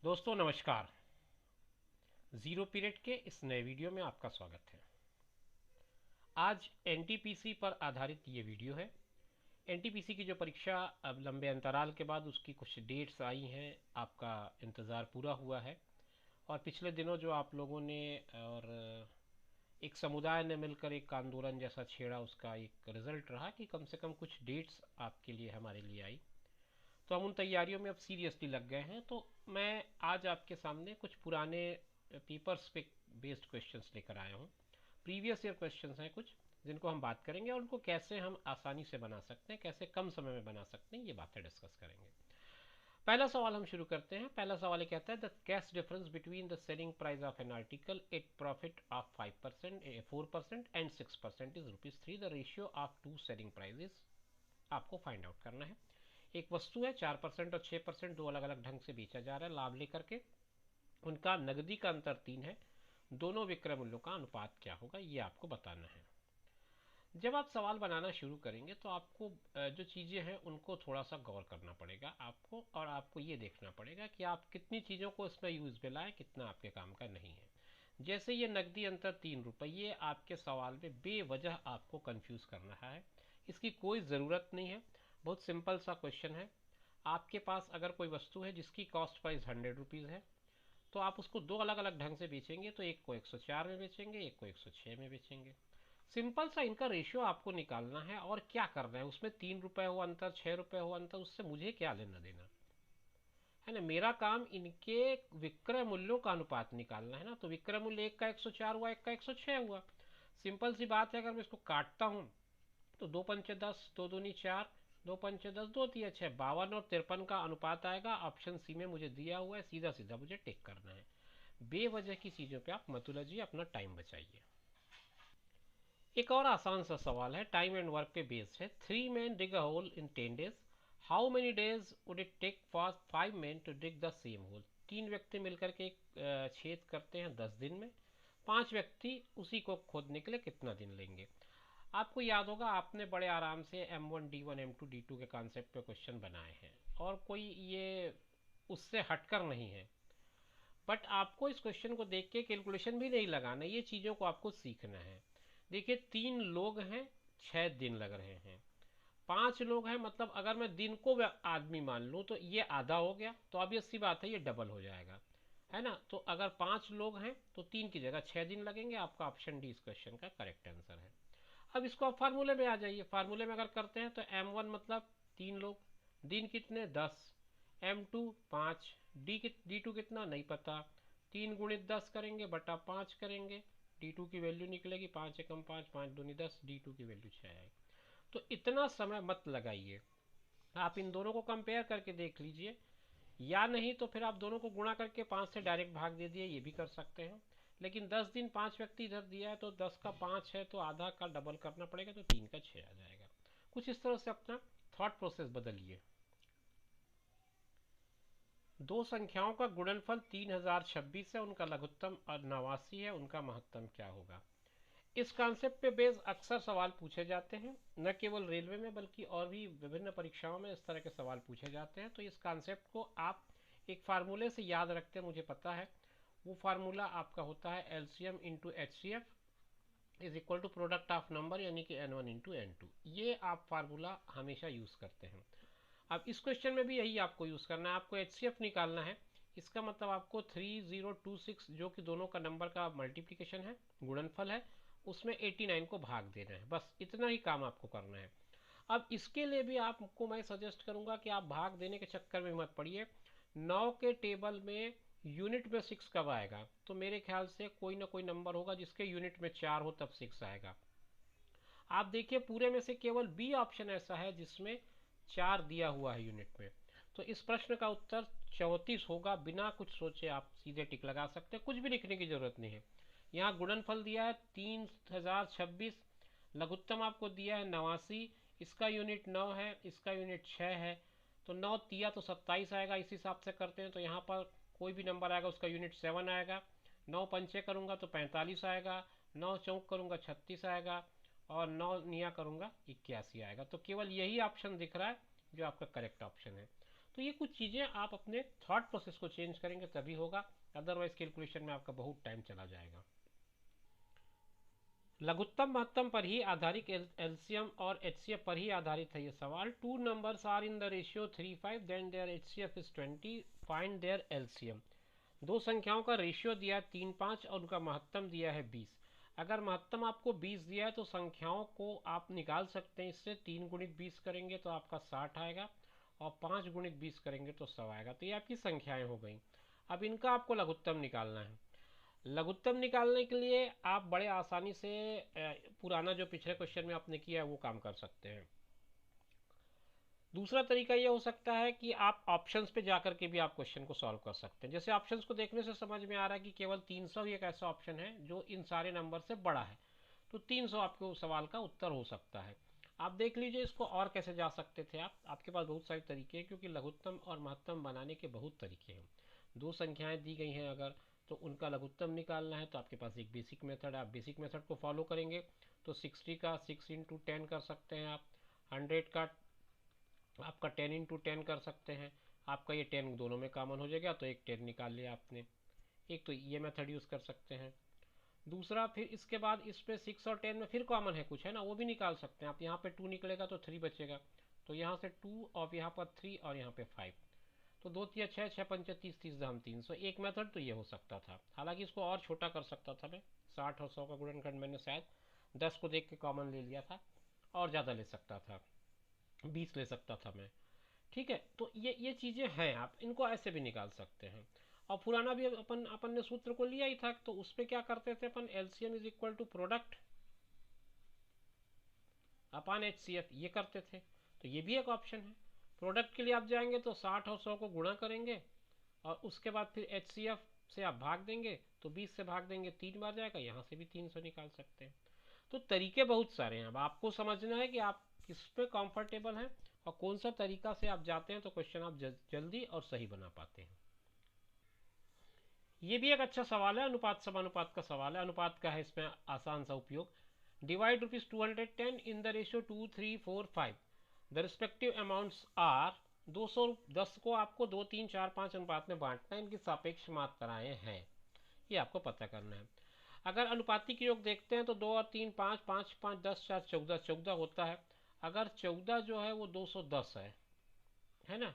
दोस्तों नमस्कार। Zero period के इस नए वीडियो में आपका स्वागत है। आज एनटीपीसी पर आधारित ये वीडियो है। एनटीपीसी की जो परीक्षा अब लंबे अंतराल के बाद उसकी कुछ डेट्स आई हैं, आपका इंतज़ार पूरा हुआ है। और पिछले दिनों जो आप लोगों ने और एक समुदाय ने मिलकर एक आंदोलन जैसा छेड़ा, उसका एक रिज़ल्ट रहा कि कम से कम कुछ डेट्स आपके लिए हमारे लिए आई। तो हम उन तैयारियों में अब सीरियसली लग गए हैं। तो मैं आज आपके सामने कुछ पुराने पेपर्स पे बेस्ड क्वेश्चंस लेकर आया हूँ। प्रीवियस ईयर क्वेश्चंस हैं कुछ, जिनको हम बात करेंगे और उनको कैसे हम आसानी से बना सकते हैं, कैसे कम समय में बना सकते हैं, ये बातें डिस्कस करेंगे। पहला सवाल हम शुरू करते हैं। पहला सवाल ये कहता है the cash difference between the selling price of an article at profit of 5% 4% and 6% is ₹3। The ratio of two selling prices आपको फाइंड आउट करना है। एक वस्तु है, 4% और 6% दो अलग अलग ढंग से बेचा जा रहा है लाभ लेकर के। उनका नकदी का अंतर 3 है। दोनों विक्रय मूल्यों का अनुपात क्या होगा, ये आपको बताना है। जब आप सवाल बनाना शुरू करेंगे तो आपको जो चीज़ें हैं उनको थोड़ा सा गौर करना पड़ेगा आपको, और आपको ये देखना पड़ेगा कि आप कितनी चीज़ों को इसमें यूज में लाएं, कितना आपके काम का नहीं है। जैसे ये नकदी अंतर ₹3 आपके सवाल में बेवजह आपको कंफ्यूज कर रहा है। इसकी कोई ज़रूरत नहीं है, बहुत सिंपल सा क्वेश्चन है। आपके पास अगर कोई वस्तु है जिसकी कॉस्ट प्राइस ₹100 है, तो आप उसको दो अलग अलग ढंग से बेचेंगे। तो एक को 104 में बेचेंगे, एक को 106 में बेचेंगे। सिंपल सा इनका रेशियो आपको निकालना है। और क्या करना है उसमें, ₹3 हो अंतर, ₹6 हो अंतर, उससे मुझे क्या लेना देना है ना। मेरा काम इनके विक्रय मूल्यों का अनुपात निकालना है ना। तो विक्रय मूल्य एक का 104 हुआ, एक का 106 हुआ। सिंपल सी बात है। अगर मैं इसको काटता हूँ तो दो पंचे 10, दो दूनी 4, दो पंचे 10, दो तिया 6, 52 और 53 का अनुपात आएगा। ऑप्शन सी में मुझे दिया हुआ है, सीधा सीधा मुझे टिक करना है। बेवजह की चीज़ों पे आप मत उलझिए, अपना टाइम बचाइए। एक और आसान सा सवाल है, टाइम एंड वर्क पे बेस्ड है। 3 men dig a hole in 10 days। How many days would it take for 5 men to dig the same hole. 3 व्यक्ति मिलकर के एक छेद करते हैं 10 दिन में। 5 व्यक्ति उसी को खोदने के लिए कितना दिन लेंगे। आपको याद होगा, आपने बड़े आराम से M1 D1 M2 D2 के कॉन्सेप्ट पे क्वेश्चन बनाए हैं, और कोई ये उससे हटकर नहीं है। बट आपको इस क्वेश्चन को देख के कैलकुलेशन भी नहीं लगाना, ये चीज़ों को आपको सीखना है। देखिए 3 लोग हैं, 6 दिन लग रहे हैं। 5 लोग हैं, मतलब अगर मैं दिन को आदमी मान लूँ तो ये आधा हो गया, तो ऑब्वियस सी बात है ये डबल हो जाएगा, है ना। तो अगर 5 लोग हैं तो 3 की जगह 6 दिन लगेंगे। आपका ऑप्शन डी इस क्वेश्चन का करेक्ट आंसर है। अब इसको आप फार्मूले में आ जाइए। फार्मूले में अगर करते हैं तो M1 मतलब 3 लोग, दिन कितने 10, M2 5, D2 कितना नहीं पता। 3 × 10 करेंगे बटा 5 करेंगे, D2 की वैल्यू निकलेगी 5 एकम 5, 5 दूनी 10, D2 की वैल्यू 6 आएगी। तो इतना समय मत लगाइए, आप इन दोनों को कंपेयर करके देख लीजिए, या नहीं तो फिर आप दोनों को गुणा करके 5 से डायरेक्ट भाग दे दिए, ये भी कर सकते हैं। लेकिन 10 दिन 5 व्यक्ति इधर दिया है, तो 10 का 5 है तो आधा का डबल करना पड़ेगा, तो 3 का 6 आ जाएगा। कुछ इस तरह से अपना थॉट प्रोसेस बदलिए। दो संख्याओं का गुणनफल 3026 है, उनका लघुत्तम 89 है, उनका महत्तम क्या होगा। इस कॉन्सेप्ट पे बेस अक्सर सवाल पूछे जाते हैं, न केवल रेलवे में बल्कि और भी विभिन्न परीक्षाओं में इस तरह के सवाल पूछे जाते हैं। तो इस कॉन्सेप्ट को आप एक फार्मूले से याद रखते हैं, मुझे पता है। वो फार्मूला आपका होता है LCM into HCF is equal to product of number, यानी कि N1 इंटू N2। ये आप फार्मूला हमेशा यूज़ करते हैं। अब इस क्वेश्चन में भी यही आपको यूज़ करना है। आपको HCF निकालना है। इसका मतलब आपको 3026, जो कि दोनों का नंबर का मल्टीप्लीकेशन है, गुणनफल है, उसमें 89 को भाग देना है। बस इतना ही काम आपको करना है। अब इसके लिए भी आपको मैं सजेस्ट करूंगा कि आप भाग देने के चक्कर में मत पड़िए। 9 के टेबल में यूनिट में 6 कब आएगा, तो मेरे ख्याल से कोई ना कोई नंबर होगा जिसके यूनिट में 4 हो, तब 6 आएगा। आप देखिए पूरे में से केवल बी ऑप्शन ऐसा है जिसमें 4 दिया हुआ है यूनिट में। तो इस प्रश्न का उत्तर 34 होगा। बिना कुछ सोचे आप सीधे टिक लगा सकते हैं, कुछ भी लिखने की जरूरत नहीं है। यहाँ गुणनफल दिया है 3026, लघुत्तम आपको दिया है 89, इसका यूनिट 9 है, इसका यूनिट 6 है। तो 9 तिया तो 27 आएगा, इस हिसाब से करते हैं। तो यहाँ पर कोई भी नंबर आएगा उसका यूनिट 7 आएगा। 9 पंचे करूँगा तो 45 आएगा, 9 चौक करूँगा 36 आएगा, और 9 निया करूँगा 81 आएगा। तो केवल यही ऑप्शन दिख रहा है जो आपका करेक्ट ऑप्शन है। तो ये कुछ चीज़ें आप अपने थॉट प्रोसेस को चेंज करेंगे तभी होगा, अदरवाइज कैलकुलेशन में आपका बहुत टाइम चला जाएगा। लघुत्तम महत्तम पर ही आधारित एलसीएम और एचसीएफ पर ही आधारित है ये सवाल। Two numbers are in the ratio 3:5 then their HCF is 20, find their LCM. दो संख्याओं का रेशियो दिया है 3:5 और उनका महत्तम दिया है 20। अगर महत्तम आपको 20 दिया है तो संख्याओं को आप निकाल सकते हैं इससे। 3 गुणित 20 करेंगे तो आपका 60 आएगा और 5 गुणित 20 करेंगे तो 100 आएगा। तो ये आपकी संख्याएं हो गई। अब इनका आपको लघुत्तम निकालना है। लघुत्तम निकालने के लिए आप बड़े आसानी से पुराना जो पिछले क्वेश्चन में आपने किया है वो काम कर सकते हैं। दूसरा तरीका ये हो सकता है कि आप ऑप्शंस पे जाकर के भी आप क्वेश्चन को सॉल्व कर सकते हैं। जैसे ऑप्शंस को देखने से समझ में आ रहा है कि केवल 300 ही एक ऐसा ऑप्शन है जो इन सारे नंबर से बड़ा है, तो 300 आपके सवाल का उत्तर हो सकता है। आप देख लीजिए इसको और कैसे जा सकते थे आपके पास बहुत सारे तरीके हैं, क्योंकि लघुत्तम और महत्तम बनाने के बहुत तरीके हैं। दो संख्याएं दी गई हैं अगर, तो उनका लघुत्तम निकालना है तो आपके पास एक बेसिक मेथड है। आप बेसिक मेथड को फॉलो करेंगे तो 60 का 6 इंटू 10 कर सकते हैं आप। 100 का आपका 10 इंटू 10 कर सकते हैं। आपका ये 10 दोनों में कॉमन हो जाएगा तो एक 10 निकाल लिया आपने। एक तो ये मेथड यूज़ कर सकते हैं। दूसरा फिर इसके बाद इस पे 6 और 10 में फिर कॉमन है कुछ, है ना, वो भी निकाल सकते हैं आप। यहाँ पे 2 निकलेगा तो 3 बचेगा, तो यहाँ से 2 और यहाँ पर 3 और यहाँ पे 5, तो 2 3 6 6 5 30 30 धाम 300। एक मेथड तो ये हो सकता था। हालांकि इसको और छोटा कर सकता था मैं। 60 और 100 का गुणनखंड मैंने शायद 10 को देख के कॉमन ले लिया था, और ज़्यादा ले सकता था, 20 ले सकता था मैं। ठीक है, तो ये चीज़ें हैं, आप इनको ऐसे भी निकाल सकते हैं। और पुराना भी अपन ने सूत्र को लिया ही था, तो उस पर क्या करते थे अपन, LCM is equal to product अपन एचसीएफ, ये करते थे। तो ये भी एक ऑप्शन है। प्रोडक्ट के लिए आप जाएंगे तो 60 और 100 को गुणा करेंगे और उसके बाद फिर एचसीएफ से आप भाग देंगे, तो 20 से भाग देंगे 3 बार जाएगा, यहाँ से भी 300 निकाल सकते हैं। तो तरीके बहुत सारे हैं। अब आपको समझना है कि आप किस पे कंफर्टेबल हैं और कौन सा तरीका से आप जाते हैं तो क्वेश्चन आप जल्दी और सही बना पाते हैं। ये भी एक अच्छा सवाल है, अनुपात समानुपात का सवाल है। अनुपात का है इसमें आसान सा उपयोग। Divide ₹210 in the ratio 2 3 4 5, the respective amounts are. 210 को आपको 2 3 4 5 अनुपात में बांटना है, इनकी सापेक्ष मात्राएं हैं, ये आपको पता करना है। अगर अनुपातिक योग देखते हैं तो 2 और 3 5, 5 5 10 4 14, 14 होता है। अगर 14 जो है वो 210 है ना,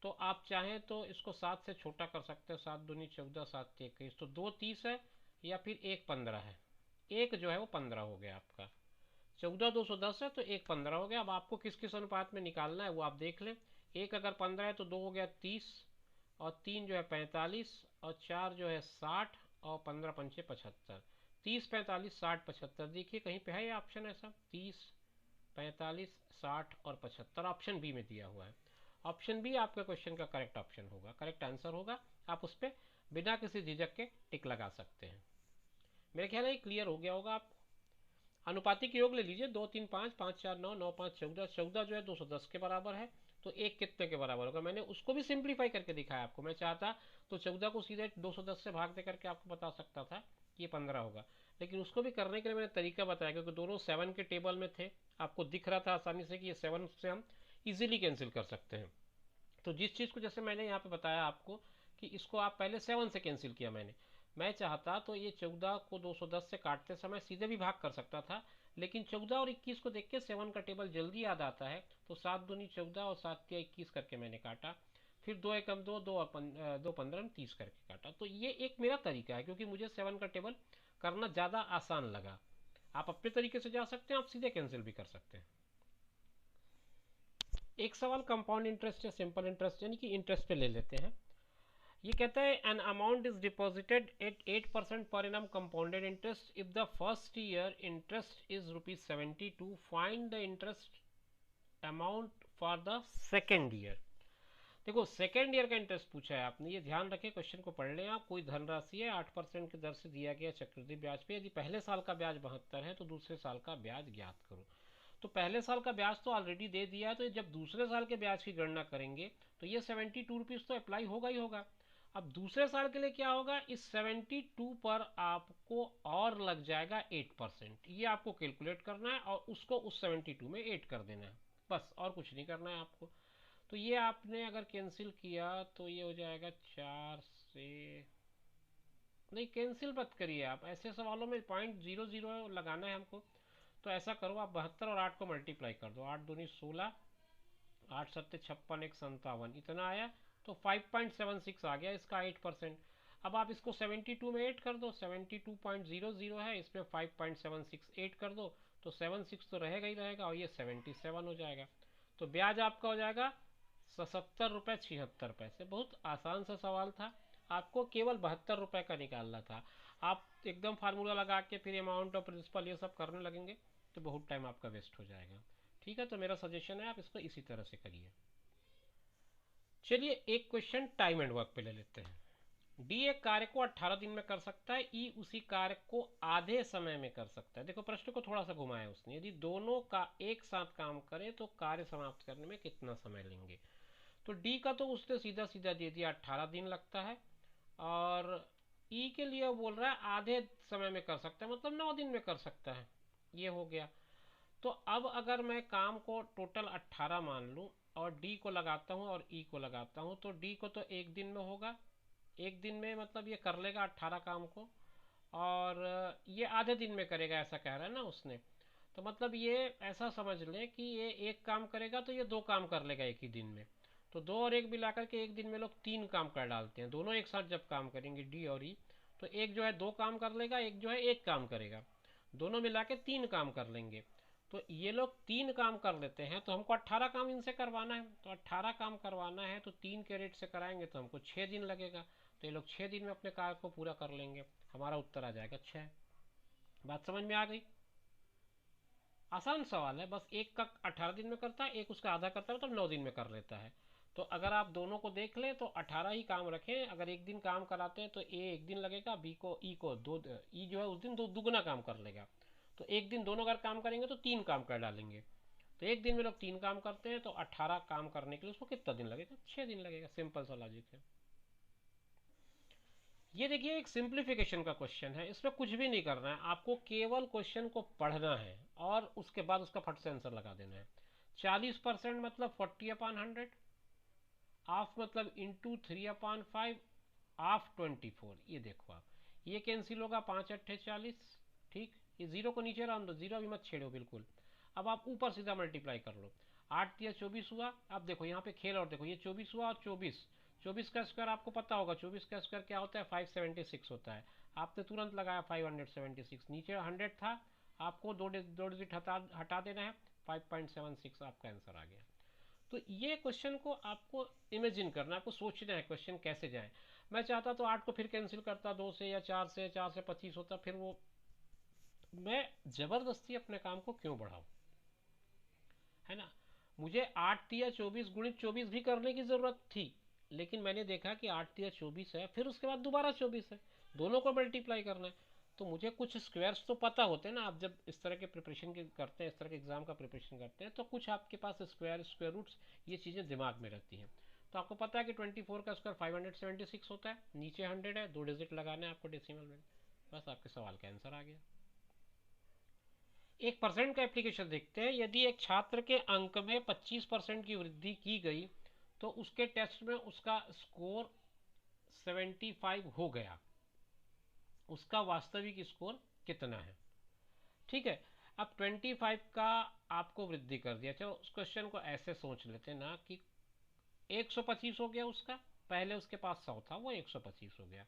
तो आप चाहें तो इसको 7 से छोटा कर सकते हैं। 7 दूनी 14, 7 21, तो 2 30 है या फिर 1 15 है। एक जो है वो 15 हो गया आपका। 14 210 है तो 1 15 हो गया। अब आपको किस किस अनुपात में निकालना है वो आप देख लें। एक अगर 15 है तो 2 हो गया 30, और 3 जो है 45, और 4 जो है 60, और 15 पंचे 75। 30 45 60 75, देखिए कहीं पे है ये ऑप्शन ऐसा, 30 45 60 और 75 ऑप्शन बी में दिया हुआ है। ऑप्शन बी आपके क्वेश्चन का करेक्ट ऑप्शन होगा, करेक्ट आंसर होगा। आप उस पर बिना किसी झिझक के टिक लगा सकते हैं। मेरे ख्याल है क्लियर हो गया होगा आपको। अनुपातिक योग ले लीजिए, 2 3 5 5 4 9 9 5 14। 14 जो है 210 के बराबर है, तो एक कितने के बराबर होगा। मैंने उसको भी सिंप्लीफाई करके दिखाया आपको। मैं चाहता तो 14 को सीधे 210 से भाग दे करके आपको बता सकता था ये 15 होगा, लेकिन उसको भी करने के लिए मैंने तरीका बताया, क्योंकि दोनों 7 के टेबल में थे। आपको दिख रहा था आसानी से कि ये 7 से हम इजीली कैंसिल कर सकते हैं। तो जिस चीज़ को जैसे मैंने यहाँ पे बताया आपको कि इसको आप पहले 7 से कैंसिल किया, मैं चाहता तो ये 14 को 210 से काटते समय सीधे भी भाग कर सकता था, लेकिन 14 और 21 को देख के 7 का टेबल जल्दी याद आता है, तो 7 दूनी 14 और 7 तिया 21 करके मैंने काटा। फिर 2 एकम 2, 2 15 30 करके काटा। तो ये एक मेरा तरीका है, क्योंकि मुझे 7 का टेबल करना ज़्यादा आसान लगा। आप अपने तरीके से जा सकते हैं, आप सीधे कैंसिल भी कर सकते हैं। एक सवाल कंपाउंड इंटरेस्ट या सिंपल इंटरेस्ट यानी कि इंटरेस्ट पे ले लेते हैं। ये कहता है an amount is deposited at 8% per annum compounded interest if the first year interest is ₹72। Find the interest amount for the second year. देखो सेकेंड ईयर का इंटरेस्ट पूछा है आपने, ये ध्यान रखें, क्वेश्चन को पढ़ लें आप। कोई धनराशि है 8% की दर से दिया गया चक्रवृद्धि ब्याज पे, यदि पहले साल का ब्याज 72 है तो दूसरे साल का ब्याज ज्ञात करो। तो पहले साल का ब्याज तो ऑलरेडी दे दिया है, तो जब दूसरे साल के ब्याज की गणना करेंगे तो ये 72 रुपीज़ तो अप्लाई होगा ही होगा। अब दूसरे साल के लिए क्या होगा, इस 72 पर आपको और लग जाएगा 8%। ये आपको कैलकुलेट करना है और उसको उस 72 में ऐड कर देना है, बस और कुछ नहीं करना है आपको। तो ये आपने अगर कैंसिल किया तो ये हो जाएगा 4 से, नहीं कैंसिल मत करिए आप, ऐसे सवालों में 0.00 लगाना है हमको। तो ऐसा करो आप 72 और 8 को मल्टीप्लाई कर दो, 8 दूनी 16, 8 सत्ते 56, 1 57, इतना आया। तो 5.76 आ गया इसका 8%। अब आप इसको 72 में ऐड कर दो, 72.00 है, इसमें 5.76 ऐड कर दो, तो 76 तो रहेगा ही रहेगा, और ये 77 हो जाएगा। तो ब्याज आपका हो जाएगा 77 रुपये 76 पैसे। बहुत आसान सा सवाल था, आपको केवल 72 रुपये का निकालना था। आप एकदम फार्मूला लगा के फिर अमाउंट ऑफ प्रिंसिपल ये सब करने लगेंगे तो बहुत टाइम आपका वेस्ट हो जाएगा। ठीक है, तो मेरा सजेशन है आप इसको इसी तरह से करिए। चलिए एक क्वेश्चन टाइम एंड वर्क पे ले लेते हैं। डी एक कार्य को 18 दिन में कर सकता है, ई उसी कार्य को आधे समय में कर सकता है। देखो प्रश्न को थोड़ा सा घुमाया उसने, यदि दोनों का एक साथ काम करें तो कार्य समाप्त करने में कितना समय लेंगे। तो डी का तो उसने सीधा सीधा दे दिया 18 दिन लगता है, और ई के लिए वो बोल रहा है आधे समय में कर सकता है, मतलब 9 दिन में कर सकता है। ये हो गया। तो अब अगर मैं काम को टोटल 18 मान लूँ और डी को लगाता हूँ और ई को लगाता हूँ, तो डी को तो एक दिन में होगा, एक दिन में मतलब ये कर लेगा 18 काम को, और ये आधे दिन में करेगा ऐसा कह रहा है ना उसने। तो मतलब ये ऐसा समझ लें कि ये एक काम करेगा तो ये दो काम कर लेगा एक ही दिन में। तो दो और एक मिलाकर के एक दिन में लोग तीन काम कर डालते हैं, दोनों एक साथ जब काम करेंगे डी और ई, तो एक जो है दो काम कर लेगा, एक जो है एक काम करेगा, दोनों मिला के तीन काम कर लेंगे। तो ये लोग तीन काम कर लेते हैं, तो हमको 18 काम इनसे करवाना है, तो 18 काम करवाना है तो तीन के रेट से कराएंगे तो हमको 6 दिन लगेगा। तो ये लोग 6 दिन में अपने कार्य को पूरा कर लेंगे। हमारा उत्तर आ जाएगा 6। बात समझ में आ गई? आसान सवाल है, बस एक का 18 दिन में करता है, एक उसका आधा करता है, तो 9 दिन में कर लेता है। तो अगर आप दोनों को देख लें तो 18 ही काम रखें, अगर एक दिन काम कराते हैं तो ए एक दिन लगेगा, बी को ई को दो, ई जो है उस दिन दो दुगना काम कर लेगा। तो एक दिन दोनों अगर काम करेंगे तो तीन काम कर डालेंगे। तो एक दिन में लोग तीन काम करते हैं, तो 18 काम करने के लिए उसको कितना दिन लगेगा? 6 दिन लगेगा। सिंपल सा लॉजिक है। ये देखिए एक सिंप्लीफिकेशन का क्वेश्चन है, इसमें कुछ भी नहीं करना है, आपको केवल क्वेश्चन को पढ़ना है और उसके बाद उसका फट से आंसर लगा देना है। 40% मतलब 40/100, हाफ मतलब इंटू 3/5, हाफ 24। ये देखो आप, ये कैंसिल होगा, 5×8 = 40। ठीक, ये जीरो को नीचे रन दो, जीरो भी मत छेड़ो बिल्कुल। अब आप ऊपर सीधा मल्टीप्लाई कर लो, 8×3 = 24 हुआ। अब देखो यहाँ पे खेल, और देखो ये 24 हुआ और 24, 24 का स्क्वायर आपको पता होगा, 24 का स्क्वायर क्या होता है? 576 होता है। आपने तुरंत लगाया 576, नीचे 100 था, आपको दो डिजिट हटा देना है, 5.76 आपका आंसर आ गया। तो ये क्वेश्चन को आपको इमेजिन करना है, आपको सोचना है क्वेश्चन कैसे जाए। मैं चाहता तो 8 को फिर कैंसिल करता, 2 से या 4 से, 4 से 25 होता, फिर वो मैं ज़बरदस्ती अपने काम को क्यों बढ़ाऊं, है ना। मुझे 8×3 = 24 × 24 भी करने की ज़रूरत थी, लेकिन मैंने देखा कि 8×3 = 24 है, फिर उसके बाद दोबारा 24 है, दोनों को मल्टीप्लाई करना है। तो मुझे कुछ स्क्वायर्स तो पता होते हैं ना, आप जब इस तरह के प्रिपरेशन करते हैं, इस तरह के एग्जाम का प्रिपरेशन करते हैं, तो कुछ आपके पास स्क्वायर रूट्स ये चीज़ें दिमाग में रहती हैं। तो आपको पता है कि 24 का स्क्वायर 576 होता है, नीचे 100 है, दो डिजिट लगाना है आपको डेसिमल में, बस आपके सवाल का आंसर आ गया। एक परसेंट का एप्लीकेशन देखते हैं। यदि एक छात्र के अंक में 25% की वृद्धि की गई तो उसके टेस्ट में उसका स्कोर 75 हो गया, उसका वास्तविक स्कोर कितना है? ठीक है, अब 25 का आपको वृद्धि कर दिया। चलो उस क्वेश्चन को ऐसे सोच लेते हैं ना कि 125 हो गया उसका, पहले उसके पास 100 था, वो 125 हो गया,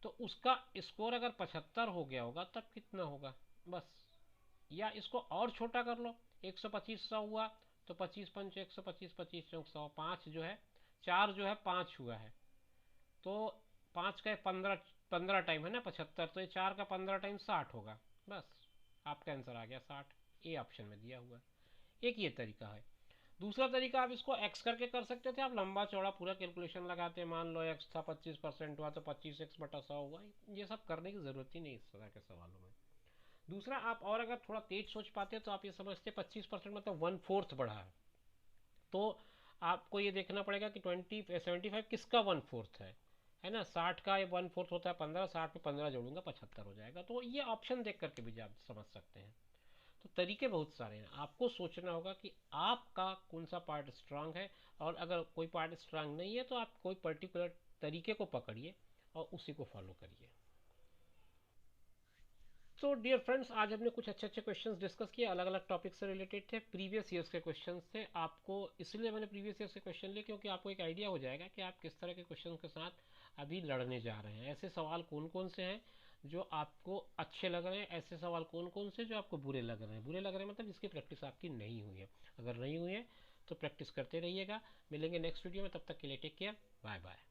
तो उसका स्कोर अगर 75 हो गया होगा तब कितना होगा? बस, या इसको और छोटा कर लो, 125 100 हुआ, तो 25×5 125, 25×100 5 जो है, 4 जो है 5 हुआ है, तो 5 का 15 15 टाइम है ना 75, तो ये 4 का 15 टाइम 60 होगा। बस आपका आंसर आ गया 60, ए ऑप्शन में दिया हुआ है। एक ये तरीका है। दूसरा तरीका आप इसको एक्स करके कर सकते थे, आप लंबा चौड़ा पूरा कैलकुलेशन लगाते, मान लो एक्स था 25% हुआ तो 25x/100 हुआ। ये सब करने की ज़रूरत ही नहीं इस तरह के सवालों में। दूसरा, आप और अगर थोड़ा तेज सोच पाते तो आप ये समझते 25% मतलब 1/4 बढ़ा है, तो आपको ये देखना पड़ेगा कि 75 किसका 1/4 है ना। 60 का ये 1/4 होता है 15, 60 में 15 जोड़ूंगा 75 हो जाएगा। तो ये ऑप्शन देख करके भी आप समझ सकते हैं। तो तरीके बहुत सारे हैं, आपको सोचना होगा कि आपका कौन सा पार्ट स्ट्रांग है, और अगर कोई पार्ट स्ट्रांग नहीं है तो आप कोई पर्टिकुलर तरीके को पकड़िए और उसी को फॉलो करिए। तो डियर फ्रेंड्स, आज हमने कुछ अच्छे अच्छे क्वेश्चंस डिस्कस किए, अलग अलग टॉपिक से रिलेटेड थे, प्रीवियस ईयर्स के क्वेश्चंस थे। आपको इसलिए मैंने प्रीवियस ईयर्स के क्वेश्चन लिए क्योंकि आपको एक आइडिया हो जाएगा कि आप किस तरह के क्वेश्चन के साथ अभी लड़ने जा रहे हैं। ऐसे सवाल कौन कौन से हैं जो आपको अच्छे लग रहे हैं, ऐसे सवाल कौन कौन से जो आपको बुरे लग रहे हैं। बुरे लग रहे हैं मतलब जिसकी प्रैक्टिस आपकी नहीं हुई है। अगर नहीं हुई है तो प्रैक्टिस करते रहिएगा। मिलेंगे नेक्स्ट वीडियो में, तब तक के लिए टेक केयर, बाय बाय।